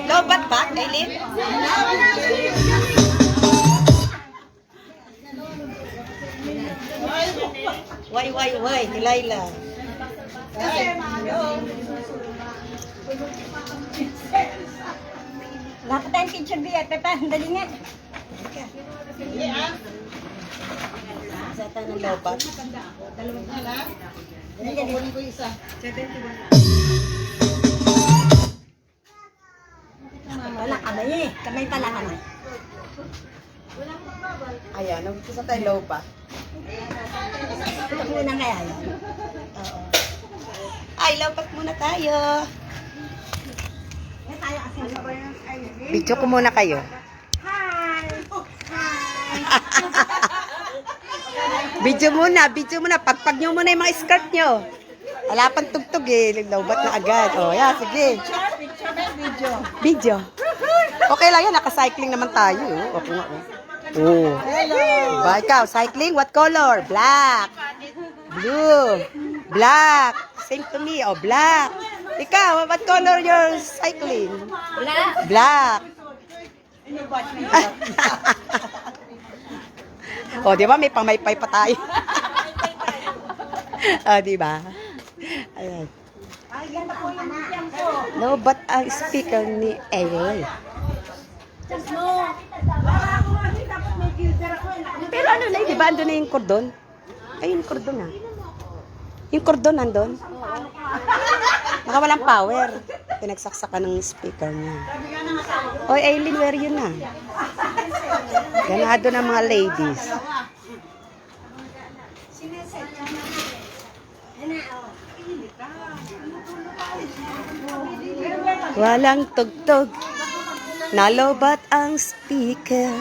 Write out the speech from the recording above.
Lobat ba, Aileen? Why, Laila. Lahat tayong picture biya, Pepa, dali nga. Sata ng lobat. Wala kamay eh, kamay pala kamay. Ayan, nag-umpisa tayo lobat. Ito muna kaya yun. Oo. Ay, lobat muna tayo. Eh, tayo kasi. Video ko muna kayo. Hi! Video muna. Pagpag nyo muna yung mga skirt nyo. Wala pang tugtog eh. Lobat na agad. O, yan, sige. Video. Okay lang yan. Naka-cycling naman tayo. Okay nga. Oh. Hello! Diba, ikaw, cycling, what color? Black. Blue. Black. Same to me. Oh, black. Ikaw, what color your cycling? Wala! Black. Oh, di ba may pamaypay pa tayo? Oh, di ba? Ayan. Ay, ganda po yung bigyan ko. No, but ang speaker ni Aaron. No! Baka ako kasi dapat may filter ako. Pero ano na, di ba? Andun na yung cordon? Ay, yung cordon ah. Yung cordon nandun? Baka walang power. Pinagsaksakan ng speaker niya. Oy, Aileen, where you na? Ganado ng mga ladies. Walang tugtog. Nalobat ang speaker.